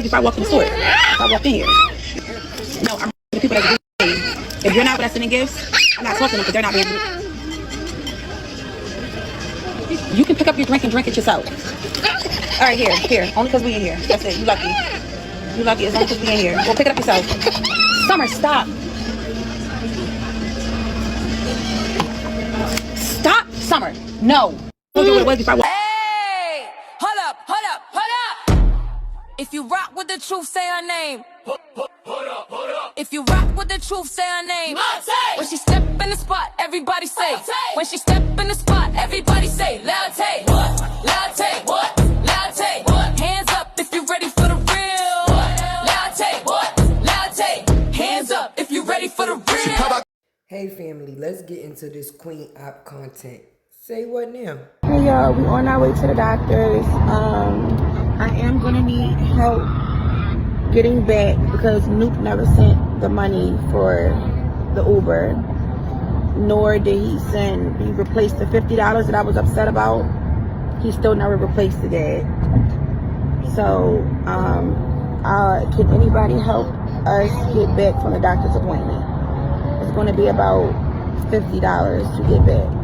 was before I walked in the store. If I walked in here. No, I'm the people that do it. If you're not sending gifts, I'm not talking to them because they're not being. You can pick up your drink and drink it yourself. All right, here. Only because we in here. That's it. You lucky. You lucky. It's only because we in here. Go pick it up yourself. Summer, stop. Stop, Summer. No. Hey, hold up. If you rock with the truth, say her name. Hold up. If you rock with the truth, say her name. When she step in the spot, everybody say. When she step in the spot, everybody say. Latte. What? Latte. What? Latte. What? Hands up if you ready for the real. What? Latte. What? Latte. Hands up if you ready for the real. Hey family, let's get into this Queen Op content. Say what now? Hey y'all, we on our way to the doctors. I am gonna need help getting back because Nuke never sent the money for the Uber, nor did he replace the $50 that I was upset about. He still never replaced the dad. So, can anybody help us get back from the doctor's appointment? It's going to be about $50 to get back.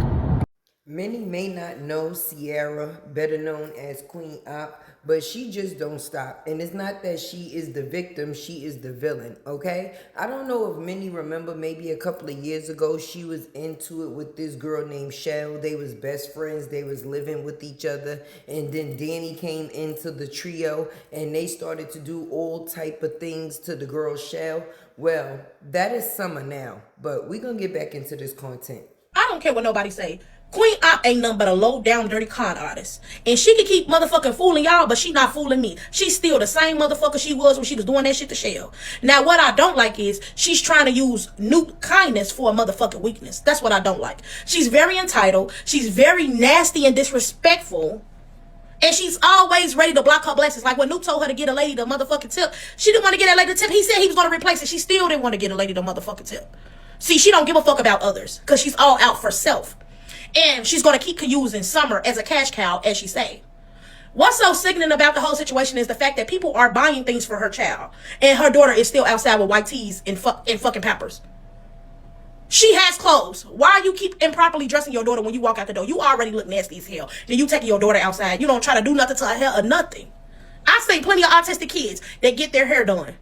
Many may not know Sierra, better known as Queen Op, but she just don't stop. And it's not that she is the victim, she is the villain, okay? I don't know if many remember, maybe a couple of years ago, she was into it with this girl named Shell. They was best friends, they was living with each other. And then Danny came into the trio and they started to do all type of things to the girl Shell. Well, that is Summer now, but we're gonna get back into this content. I don't care what nobody say. Queen Op ain't nothing but a low down dirty con artist. And she can keep motherfucking fooling y'all, but she not fooling me. She's still the same motherfucker she was when she was doing that shit to Shell. Now what I don't like is she's trying to use new kindness for a motherfucking weakness. That's what I don't like. She's very entitled. She's very nasty and disrespectful. And she's always ready to block her blessings. Like when Nuke told her to get a lady the motherfucking tip, she didn't want to get that lady the tip. He said he was going to replace it. She still didn't want to get a lady the motherfucking tip. See, she don't give a fuck about others because she's all out for self. And she's going to keep using Summer as a cash cow, as she say. What's so sickening about the whole situation is the fact that people are buying things for her child. And her daughter is still outside with white tees and fucking Pampers. She has clothes. Why you keep improperly dressing your daughter when you walk out the door? You already look nasty as hell. Then you taking your daughter outside. You don't try to do nothing to her hair or nothing. I've seen plenty of autistic kids that get their hair done.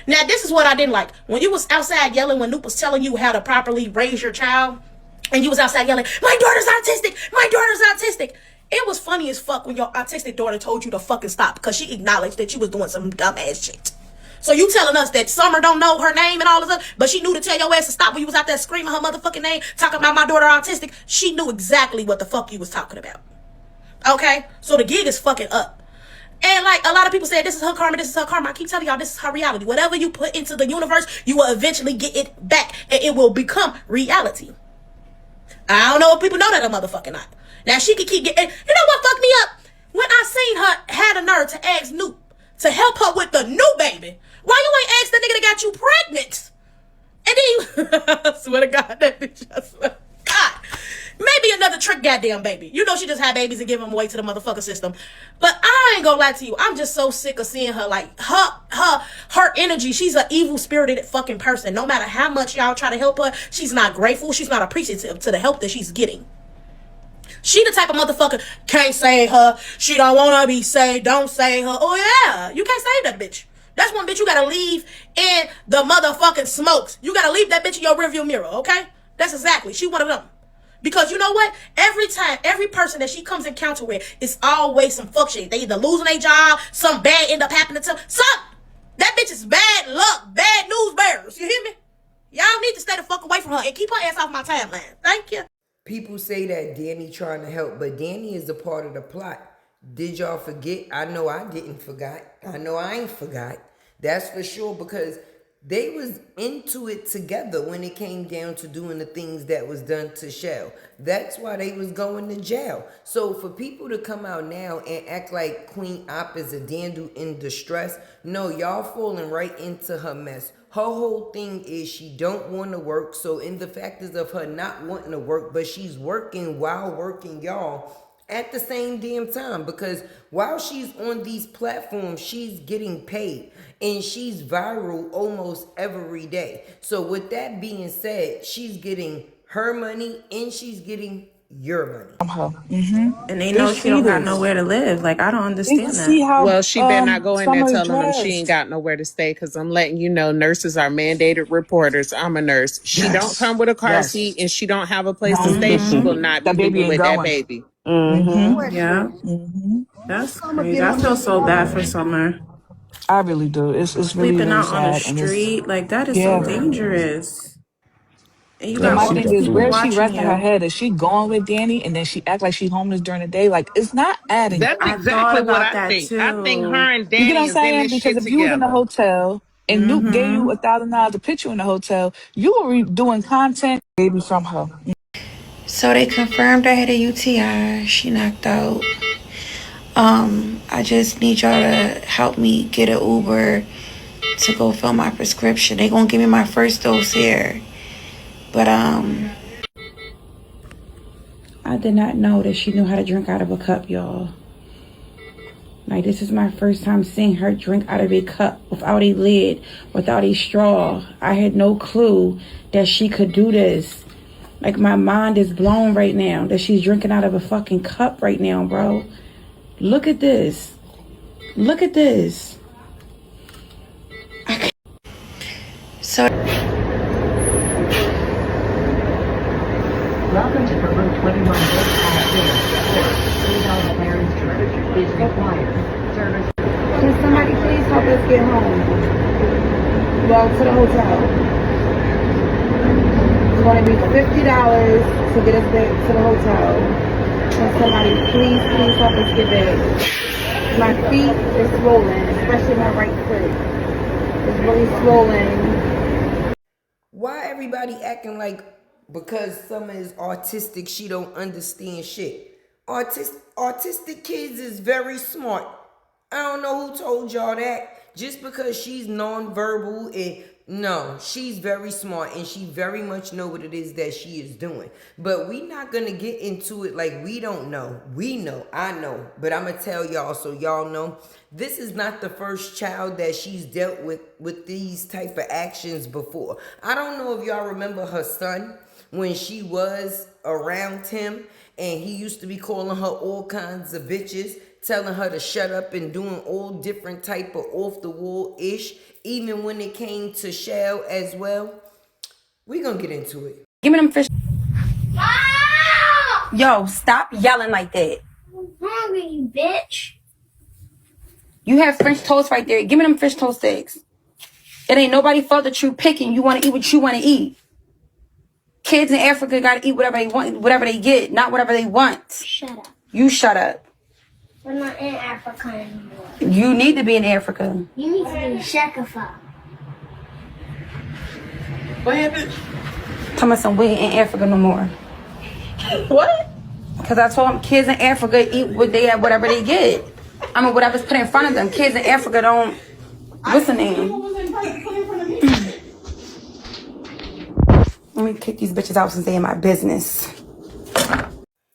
Now, this is what I didn't like. When you was outside yelling, when Nuke was telling you how to properly raise your child, and you was outside yelling, my daughter's autistic, my daughter's autistic. It was funny as fuck when your autistic daughter told you to fucking stop because she acknowledged that you was doing some dumb ass shit. So you telling us that Summer don't know her name and all this other, but she knew to tell your ass to stop when you was out there screaming her motherfucking name, talking about my daughter autistic. She knew exactly what the fuck you was talking about. Okay? So the gig is fucking up. And like a lot of people say, this is her karma, this is her karma. I keep telling y'all, this is her reality. Whatever you put into the universe, you will eventually get it back. And it will become reality. I don't know if people know that a motherfucking not. Now she could keep getting, you know what fucked me up? When I seen her had a nerve to ask Nuke to help her with the new baby. Why you ain't ask the nigga that got you pregnant? And then you, I swear to God, that bitch, I swear to God. Maybe another trick goddamn baby. You know she just had babies and give them away to the motherfucker system. But I ain't gonna lie to you. I'm just so sick of seeing her like her energy. She's an evil spirited fucking person. No matter how much y'all try to help her, she's not grateful. She's not appreciative to the help that she's getting. She the type of motherfucker, can't save her. She don't wanna be saved. Don't save her. Oh yeah, you can't save that bitch. That's one bitch you gotta leave in the motherfucking smokes. You gotta leave that bitch in your rearview mirror, okay? That's exactly. She one of them. Because you know what? Every time, every person that she comes in encounter with, it's always some fuck shit. They either losing their job, some bad end up happening to them. That bitch is bad luck, bad news bearers. You hear me? Y'all need to stay the fuck away from her and keep her ass off my timeline. Thank you. People say that Danny trying to help, but Danny is a part of the plot. Did y'all forget? I know I didn't forget. I know I ain't forgot. That's for sure, because they was into it together when it came down to doing the things that was done to Shell. That's why they was going to jail. So for people to come out now and act like Queen Op is a dandle in distress, no, y'all falling right into her mess. Her whole thing is she don't want to work. So in the factors of her not wanting to work, but she's working while working, y'all, at the same damn time, because while she's on these platforms, she's getting paid and she's viral almost every day. So with that being said, she's getting her money and she's getting your money. And they They know she see don't got this. nowhere to live. Like, I don't They understand see that. how Well, she better not go in there Summer is telling them she ain't dressed. got nowhere to stay, because I'm letting you know nurses are mandated reporters. I'm a nurse. She don't Yes. come with a car Yes. seat and she don't have a place to stay. She will Mm-hmm. not be That baby leaving ain't with that going. baby. Mm-hmm. Yeah. hmm That's crazy. I feel so bad for Summer. I really do. It's really, Sleeping really out on the sad. And it's, street. Like, that is so yeah. dangerous. And you And got No, my all she thing these is, people where is she definitely. watching resting her you. head? Is she going with Danny and then she act like she homeless during the day? Like, it's not adding That's I up. thought exactly what about I that think. I think too. her and You get what Danny I'm is in saying? this Because shit if you was in the together. hotel and Nuke gave you Mm-hmm. $1,000 to put you in the hotel, you were doing content, baby, from her. So they confirmed I had a UTI. She knocked out. I just need y'all to help me get an Uber to go fill my prescription. They gonna give me my first dose here. But I did not know that she knew how to drink out of a cup, y'all. Like, this is my first time seeing her drink out of a cup without a lid, without a straw. I had no clue that she could do this. Like, my mind is blown right now that she's drinking out of a fucking cup right now, bro. Look at this. Look at this. So Welcome to the Route 21 Bridge Path $8 clearance charge is required. Service. can somebody please help us get home? Well, to the hotel. It's going to be $50 to get us back to the hotel. Can somebody please help us get back? My feet is swollen, especially my right foot. It's really swollen. Why everybody acting like because Summer is autistic, she don't understand shit? Autistic kids is very smart. I don't know who told y'all that. Just because she's nonverbal, no, she's very smart and she very much know what it is that she is doing. But we not gonna get into it like we don't know. We know, I know, but I'm gonna tell y'all so y'all know. This is not the first child that she's dealt with these type of actions before. I don't know if y'all remember her son when she was around him and he used to be calling her all kinds of bitches, telling her to shut up and doing all different type of off the wall ish, even when it came to Shell as well. We gonna get into it. Give me them fish. Yo, stop yelling like that. I'm hungry, you bitch. You have French toast right there. Give me them fish toast sticks. It ain't nobody fault that you picking. You want to eat what you want to eat. Kids in Africa got to eat whatever they want, whatever they get, not whatever they want. Shut up. You shut up. We're not in Africa anymore. You need to be in Africa. You need to be in Shakafa. What happened? Tell me some, we ain't in Africa no more. What? Because I told them kids in Africa eat what they have, whatever they get. I mean, whatever's put in front of them. Kids in Africa don't. What's the name? Let me kick these bitches out since they in my business.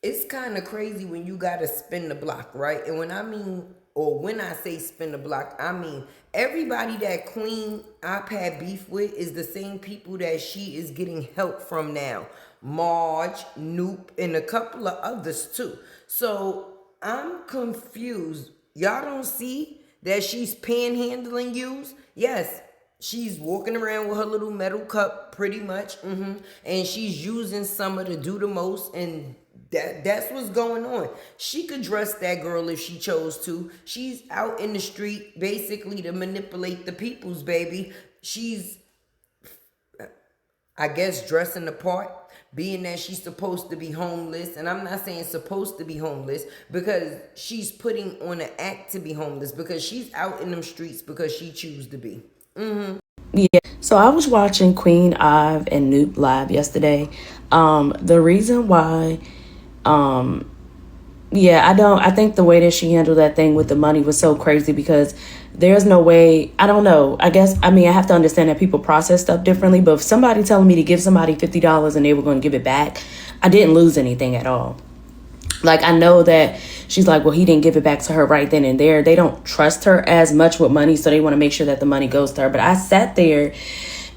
It's kind of crazy when you gotta spin the block, right? And when I say spin the block, I mean everybody that Queen Op had beef with is the same people that she is getting help from now. Marge, Noop, and a couple of others too. So I'm confused. Y'all don't see that she's panhandling yous? Yes, she's walking around with her little metal cup pretty much. And she's using Summer to do the most, and that's what's going on. She could dress that girl if she chose to. She's out in the street basically to manipulate the peoples, baby. She's, I guess, dressing the part, being that she's supposed to be homeless. And I'm not saying supposed to be homeless, because she's putting on an act to be homeless, because she's out in them streets because she chooses to be. Yeah. So I was watching Queen Ive and Noop live yesterday. The reason why, I think the way that she handled that thing with the money was so crazy, because there's no way, I don't know. I have to understand that people process stuff differently, but if somebody telling me to give somebody $50 and they were going to give it back, I didn't lose anything at all. Like, I know that she's like, well, he didn't give it back to her right then and there. They don't trust her as much with money, so they want to make sure that the money goes to her. But I sat there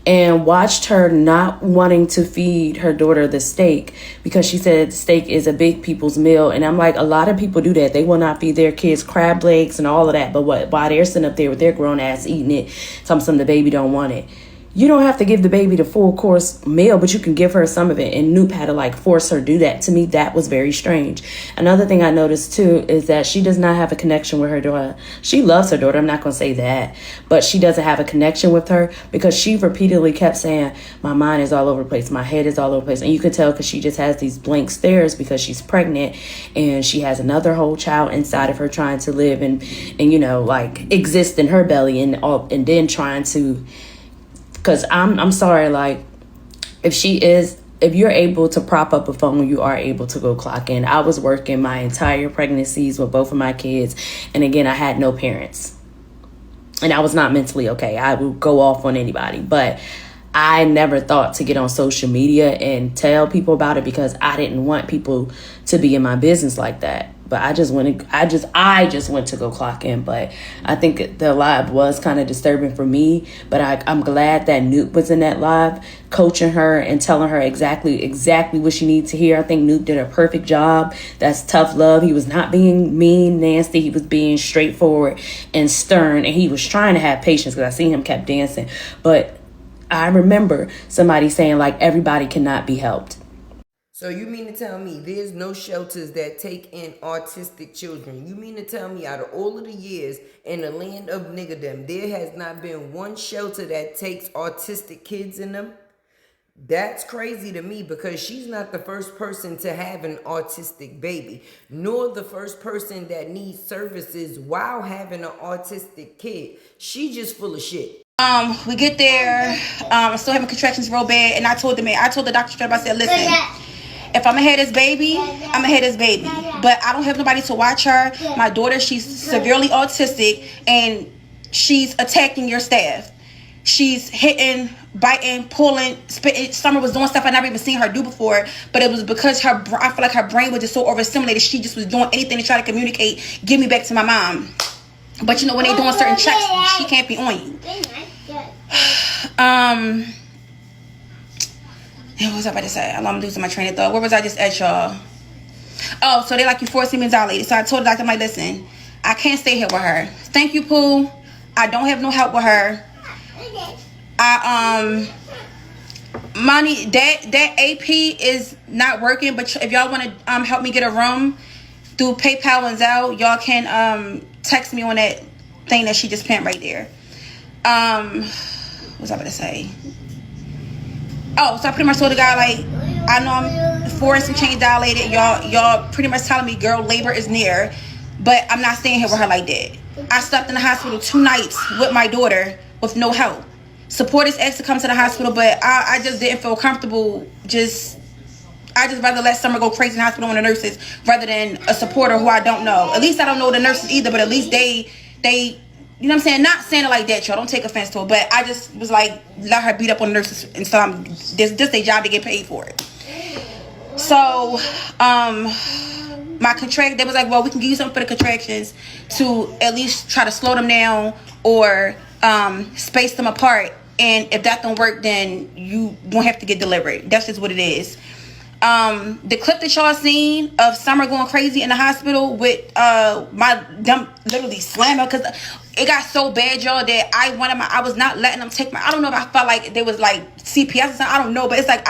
and watched her not wanting to feed her daughter the steak because she said steak is a big people's meal. And I'm like, a lot of people do that. They will not feed their kids crab legs and all of that. But while they're sitting up there with their grown ass eating it, something the baby don't want it. You don't have to give the baby the full course meal, but you can give her some of it. And Noop had to like force her to do that. To me, that was very strange. Another thing I noticed too is that she does not have a connection with her daughter. She loves her daughter. I'm not going to say that, but she doesn't have a connection with her because she repeatedly kept saying, my mind is all over the place. My head is all over the place. And you could tell because she just has these blank stares because she's pregnant and she has another whole child inside of her trying to live and you know, like exist in her belly and then trying to. Because I'm sorry, like, if you're able to prop up a phone, you are able to go clock in. I was working my entire pregnancies with both of my kids. And again, I had no parents. And I was not mentally okay. I would go off on anybody. But I never thought to get on social media and tell people about it because I didn't want people to be in my business like that. But I just went to go clock in. But I think the live was kind of disturbing for me. But I'm glad that Noop was in that live, coaching her and telling her exactly what she needs to hear. I think Noop did a perfect job. That's tough love. He was not being mean, nasty. He was being straightforward and stern. And he was trying to have patience because I seen him kept dancing. But I remember somebody saying, like, everybody cannot be helped. So you mean to tell me there's no shelters that take in autistic children? You mean to tell me out of all of the years in the land of niggerdom, there has not been one shelter that takes autistic kids in them? That's crazy to me because she's not the first person to have an autistic baby, nor the first person that needs services while having an autistic kid. She just full of shit. We get there, I'm still having contractions real bad, and I told the doctor straight up, I said, listen, if I'm gonna have this baby, I'm gonna have this baby. But I don't have nobody to watch her. My daughter, she's severely autistic, and she's attacking your staff. She's hitting, biting, pulling, spitting. Summer was doing stuff I never even seen her do before, but it was because I feel like her brain was just so overstimulated. She just was doing anything to try to communicate, give me back to my mom. But you know, when they doing certain checks, she can't be on you. What was I about to say? I'm losing my train of thought. Where was I just at, y'all? Oh, so they like you forcing me dilated. So I told the doctor, I'm like, listen, I can't stay here with her. Thank you, Pooh. I don't have no help with her. Money, that AP is not working, but if y'all want to help me get a room through PayPal and Zelle, y'all can text me on that thing that she just pinned right there. What was I about to say? Oh, so I pretty much told the guy, like, I know I'm 4 and some change dilated. Y'all pretty much telling me, girl, labor is near, but I'm not staying here with her like that. I slept in the hospital 2 nights with my daughter with no help. Supporters asked to come to the hospital, but I just didn't feel comfortable. I just rather let Summer go crazy in the hospital with the nurses rather than a supporter who I don't know. At least I don't know the nurses either, but at least they you know what I'm saying? Not saying it like that, y'all. Don't take offense to it. But I just was like, let her beat up on the nurses and so this their job to get paid for it. So, my contract, they was like, well, we can give you something for the contractions to at least try to slow them down or space them apart. And if that don't work, then you won't have to get delivered. That's just what it is. The clip that y'all seen of Summer going crazy in the hospital with them literally slamming, because it got so bad, y'all, that I was not letting them take I don't know if I felt like there was like CPS or something, I don't know, but it's like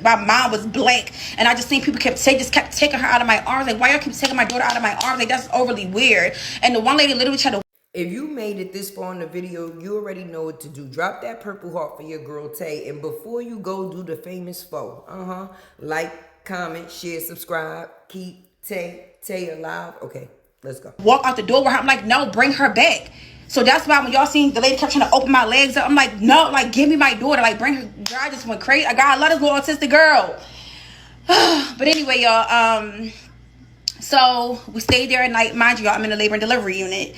my mind was blank, and I just seen people kept taking her out of my arms. Like, why y'all keep taking my daughter out of my arms? Like, that's overly weird. And the one lady literally tried to. If you made it this far in the video, you already know what to do. Drop that purple heart for your girl Tay. And before you go do the famous foe, like, comment, share, subscribe, keep Tay alive. Okay, let's go. Walk out the door with her. I'm like, no, bring her back. So that's why when y'all seen the lady kept trying to open my legs up, I'm like, no, like, give me my daughter. Like, bring her. Girl, I just went crazy. I love this little autistic girl. But anyway, y'all, so we stayed there at night. Mind you, y'all, I'm in the labor and delivery unit.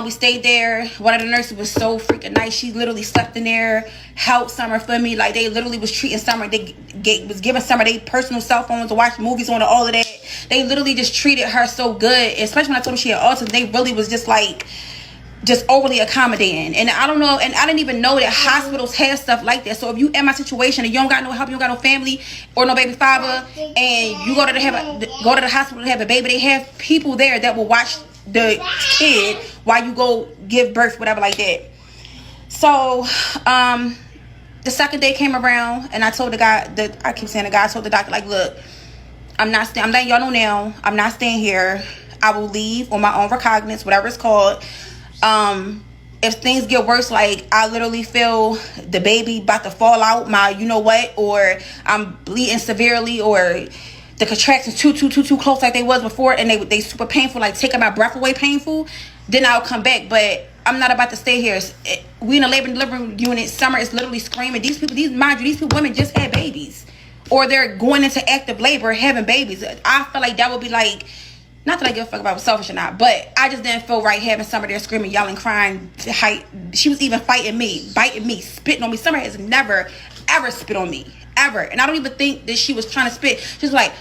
We stayed there. One of the nurses was so freaking nice. She literally slept in there, helped Summer for me. Like, they literally was treating Summer. They was giving Summer their personal cell phones to watch movies on and all of that. they literally just treated her so good, especially when I told them she had autism. They really was just like, just overly accommodating. And I don't know, and I didn't even know that hospitals have stuff like that. So if you in my situation and you don't got no help, you don't got no family or no baby father, and you go to the hospital to have a baby, they have people there that will watch the kid while you go give birth, whatever like that. So the second day came around, and I told the guy, I keep saying the guy, I told the doctor, like, look, I'm letting y'all know now, I'm not staying here. I will leave on my own recognizance, whatever it's called. If things get worse, like I literally feel the baby about to fall out my you know what, or I'm bleeding severely, or the contractions too close like they was before, and they super painful, like taking my breath away painful, then I'll come back. But I'm not about to stay here. We in a labor and delivery unit. Summer is literally screaming. These women just had babies, or they're going into active labor having babies. I feel like that would be like, not that I give a fuck about selfish or not, but I just didn't feel right having Summer there screaming, yelling, crying. She was even fighting me, biting me, spitting on me. Summer has never, ever spit on me, ever. And I don't even think that she was trying to spit. She was like,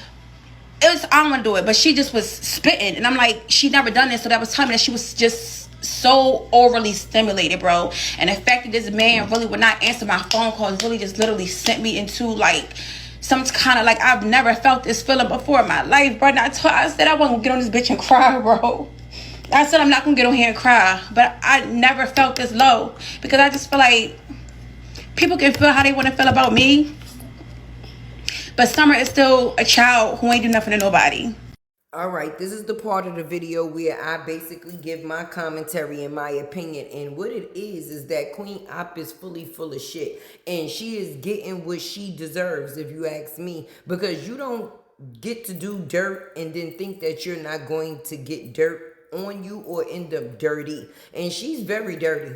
I don't want to do it, but she just was spitting. And I'm like, she never done this, so that was telling me that she was just so overly stimulated, bro. And the fact that this man really would not answer my phone calls really just literally sent me into like some kind of like, I've never felt this feeling before in my life, bro. And I said I wasn't gonna get on this bitch and cry, bro. I said I'm not gonna get on here and cry, but I never felt this low, because I just feel like people can feel how they want to feel about me, but Summer is still a child who ain't do nothing to nobody. All right, this is the part of the video where I basically give my commentary and my opinion. And what it is that Queen Op is fully full of shit. And she is getting what she deserves, if you ask me. Because you don't get to do dirt and then think that you're not going to get dirt on you or end up dirty. And she's very dirty.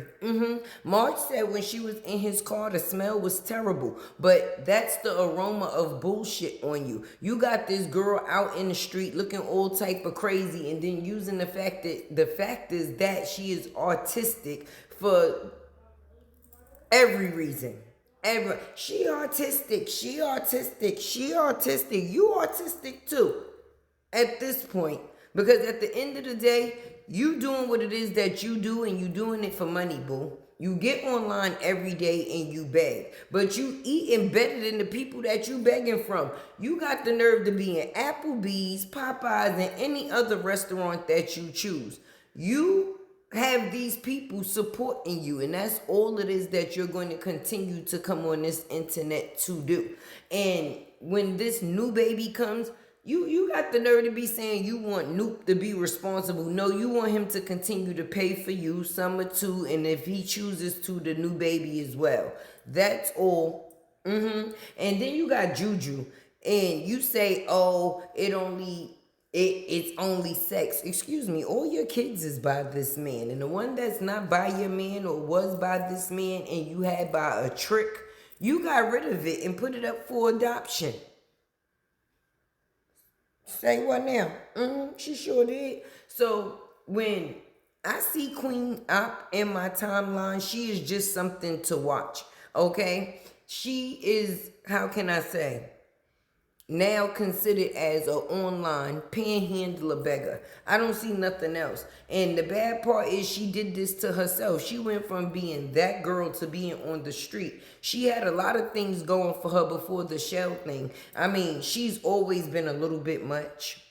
Marge said when she was in his car, the smell was terrible, but that's the aroma of bullshit on you. You got this girl out in the street looking all type of crazy, and then using the fact is that she is autistic for every reason. She autistic, you autistic too at this point. Because at the end of the day, you doing what it is that you do, and you doing it for money, boo. You get online every day and you beg, but you eating better than the people that you begging from. You got the nerve to be in Applebee's, Popeyes, and any other restaurant that you choose. You have these people supporting you, and that's all it is that you're going to continue to come on this internet to do. And when this new baby comes, you got the nerve to be saying you want Noop to be responsible. No, you want him to continue to pay for you, Summer too, and if he chooses to, the new baby as well. That's all. And then you got Juju, and you say, oh, it's only sex. Excuse me, all your kids is by this man, and the one that's not by your man or was by this man and you had by a trick, you got rid of it and put it up for adoption. Say what now? She sure did. So when I see Queen Op in my timeline, she is just something to watch. Okay? She is, how can I say, now considered as an online panhandler beggar. I don't see nothing else. And the bad part is she did this to herself. She went from being that girl to being on the street. She had a lot of things going for her before the shell thing. I mean, she's always been a little bit much.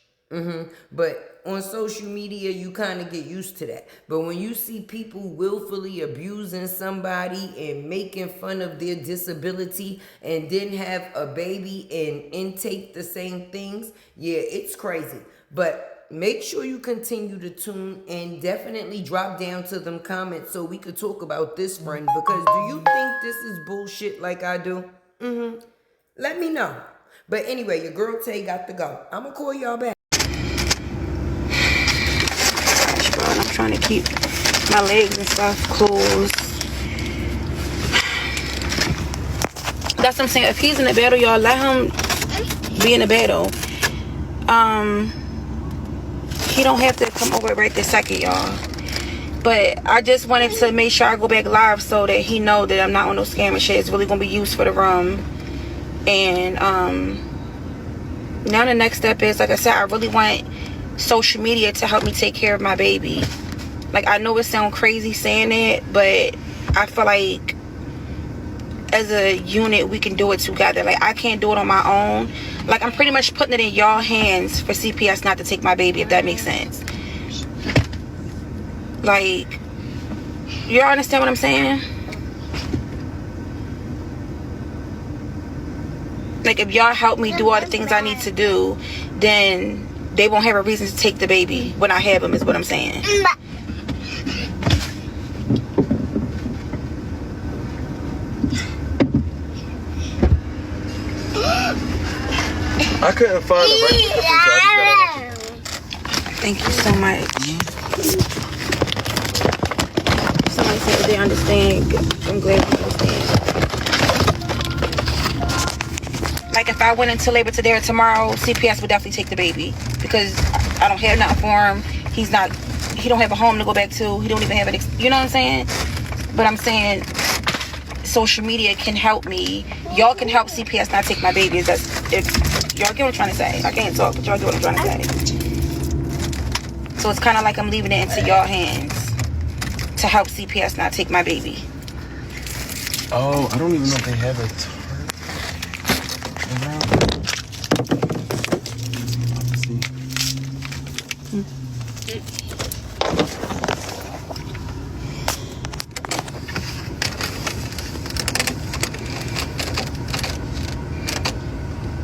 But on social media, you kind of get used to that. But when you see people willfully abusing somebody and making fun of their disability and then have a baby and intake the same things, yeah, it's crazy. But make sure you continue to tune and definitely drop down to them comments so we could talk about this, friend. Because do you think this is bullshit like I do? Let me know. But anyway, your girl Tay got to go. I'm going to call y'all back. I'm trying to keep my legs and stuff closed. That's what I'm saying. If he's in the battle, y'all, let him be in the battle. He don't have to come over right this second, y'all. But I just wanted to make sure I go back live so that he know that I'm not on no scam and shit. It's really gonna be used for the room. And Now the next step is, like I said, I really want social media to help me take care of my baby. Like, I know it sounds crazy saying it, but I feel like as a unit we can do it together. Like, I can't do it on my own. Like, I'm pretty much putting it in y'all hands for CPS not to take my baby, if that makes sense. Like, y'all understand what I'm saying? Like, if y'all help me do all the things I need to do, then they won't have a reason to take the baby when I have him, is what I'm saying. I couldn't find the right prescription, Thank you so much. Somebody said they understand. I'm glad you understand. Like, if I went into labor today or tomorrow, CPS would definitely take the baby, because I don't have nothing for him. He don't have a home to go back to. He don't even have you know what I'm saying? But I'm saying social media can help me. Y'all can help CPS not take my baby. If y'all get what I'm trying to say. I can't talk, but y'all get what I'm trying to say. So it's kind of like I'm leaving it into y'all hands to help CPS not take my baby. Oh, I don't even know if they have it.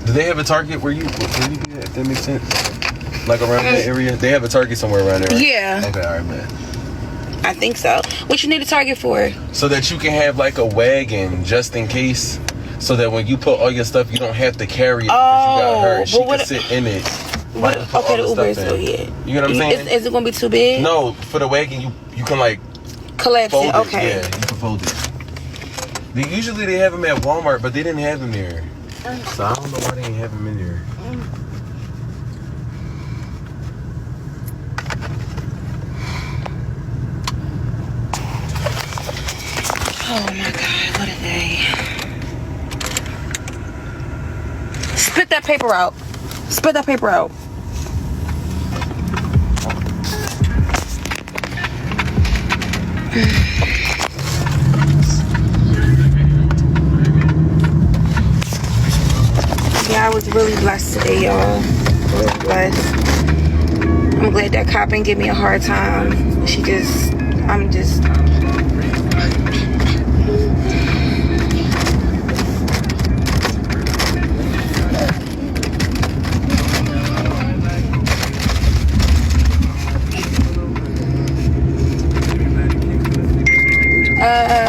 Do they have a Target where you be at, if that makes sense? Like around that area? They have a Target somewhere around there, right? Yeah. Okay, alright, man. I think so. What you need a Target for? So that you can have like a wagon just in case, so that when you put all your stuff, you don't have to carry it because you got hurt. She can sit in it. Okay, the Uber is still here. You know what I'm saying? Is it going to be too big? No, for the wagon, you can like collapse fold it. Okay. Yeah, you can fold it. Usually they have them at Walmart, but they didn't have them here. So I don't know why they didn't have them in here. Oh my God, what a day. Spit that paper out. Spit that paper out. Yeah, I was really blessed today, y'all. Really blessed. I'm glad that cop didn't give me a hard time. I'm just.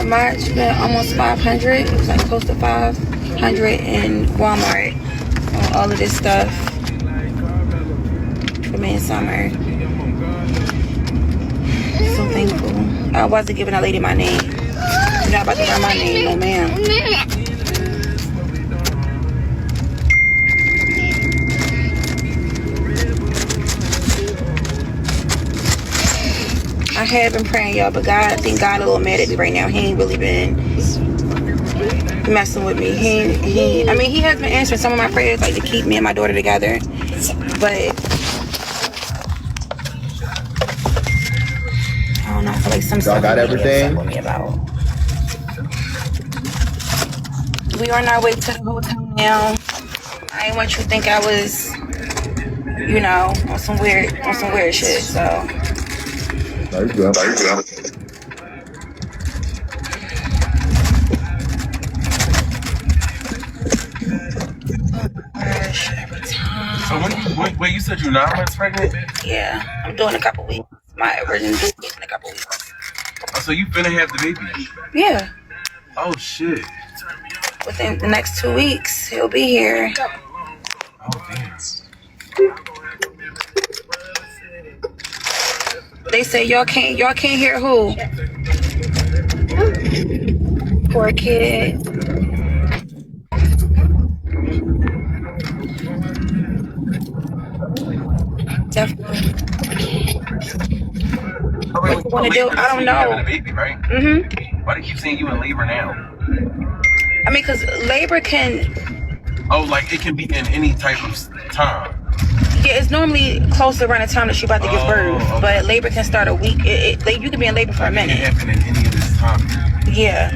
Mine spent almost 500. It was like close to 500 in Walmart on all of this stuff for me in summer. So thankful. I wasn't giving that lady my name. You're not about to write my name, no ma'am. I have been praying, y'all, but I think God a little mad at me right now. He ain't really been messing with me. He has been answering some of my prayers, like to keep me and my daughter together. But I don't know. I feel like some stuff got everything with me about. We are on our way to the hotel now. I didn't want you to think I was, on some weird shit. So. There you go. So wait, you said you're 9 months pregnant? Yeah, I'm doing a couple weeks. My original due date in a couple weeks. Oh, so you finna have the baby? Yeah. Oh shit. Within the next 2 weeks, he'll be here. Oh damn. They say y'all can't hear who? Poor kid. Definitely. What you want to do? I don't know. Having a baby, right? Mm-hmm. Why do you keep saying you in labor now? I mean, because labor can Oh, like it can be in any type of time. Yeah, it's normally close around the time that she about to give birth, okay. But labor can start a week. You can be in labor for a minute. It can happen in any of this time. Yeah.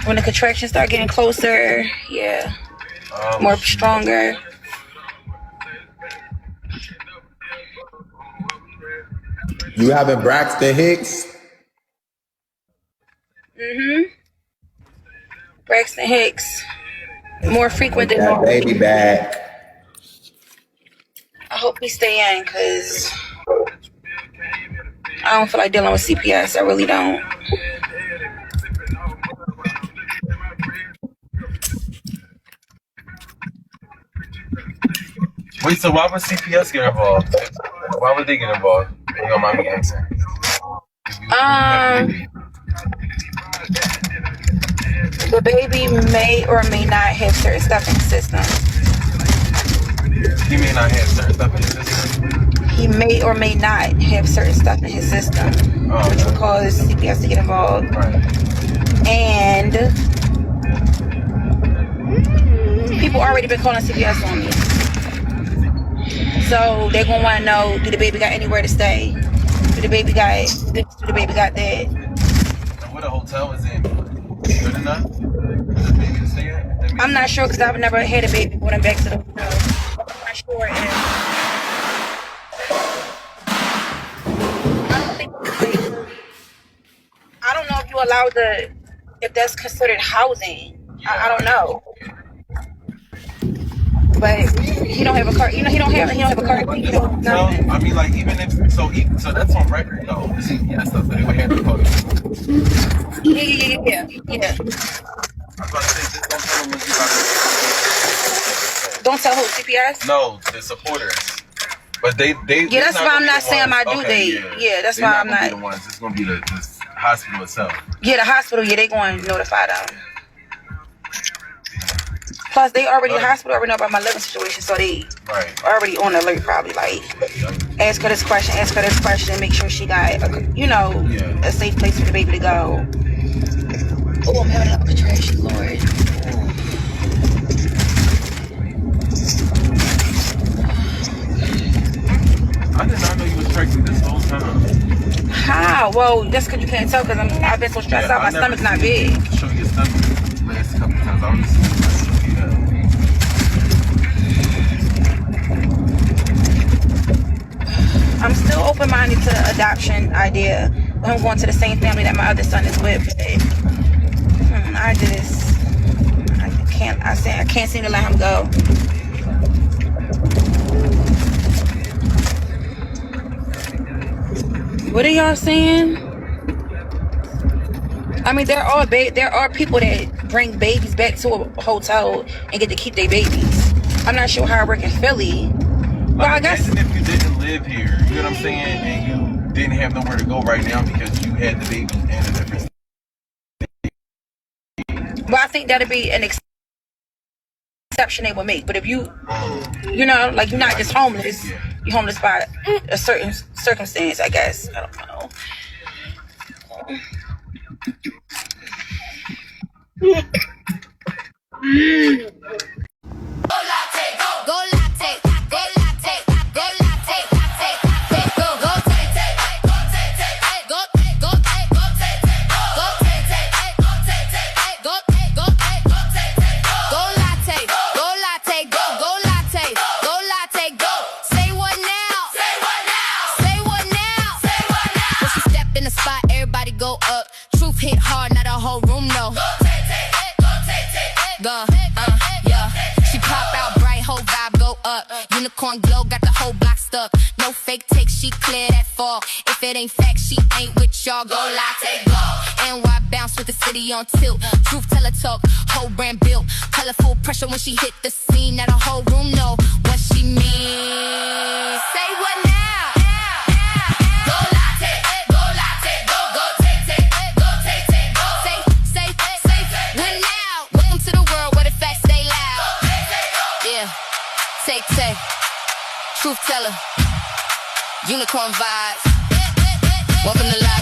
When the contractions start getting closer, yeah, more stronger. You having Braxton Hicks? Braxton Hicks, more frequent than That normal. baby back. I hope he stay in, cause I don't feel like dealing with CPS. I really don't. Wait, so why would CPS get involved? Why would they get involved? You don't mind me asking. The baby may or may not have certain stuff in his system. He may not have certain stuff in his system. He may or may not have certain stuff in his system, which will cause CPS to get involved. Right. And people already been calling CPS on me. So they're gonna want to know: do the baby got anywhere to stay? Do the baby got this? Do the baby got that? What a hotel is in? Good enough? For the baby to stay at? I'm not sure because I've never had a baby going back to the hotel. I'm not sure if I don't know if you allowed if that's considered housing. I don't know. But he don't have a car. He don't have a car. No, I mean, like, even if so that's on record though. The CPS stuff that they would have to call. Yeah. I was about to say, just don't tell them when you got it. Don't tell who, CPS? No, the supporters. But they. Yeah, that's why I'm not saying my due date. Yeah, that's why I'm not. The ones. It's gonna be the hospital itself. Yeah, the hospital. Yeah, they going to notify them. Plus, they already the hospital already know about my living situation, so they already on alert. Probably like ask her this question, make sure she got a safe place for the baby to go. Oh, I'm having another contraction, Lord. I did not know you was pregnant this whole time. How? Well, that's because you can't tell because I've been so stressed out. My stomach's not big. Show your stomach last couple times. I only see you. I'm still open-minded to the adoption idea. I'm going to the same family that my other son is with. I can't seem to let him go. What are y'all saying? I mean, there are people that bring babies back to a hotel and get to keep their babies. I'm not sure how it works in Philly. Well, I guess if you didn't live here, you know what I'm saying, and you didn't have nowhere to go right now because you had the baby in a different state. Well, I think that'd be an exception they would make. But if like you're not just homeless, you're homeless by a certain circumstance, I guess. I don't know. Unicorn glow, got the whole block stuck. No fake take, she clear that fall. If it ain't fact, she ain't with y'all. Go latte, go. NY bounce with the city on tilt. Truth teller talk, whole brand built. Colorful pressure when she hit the scene. Now the whole room know what she means. Say what now? Go latte, go latte, go take, go take, go. Say what now? Welcome to the world where the facts stay loud. Yeah, take. Truth teller, unicorn vibes. Welcome to life.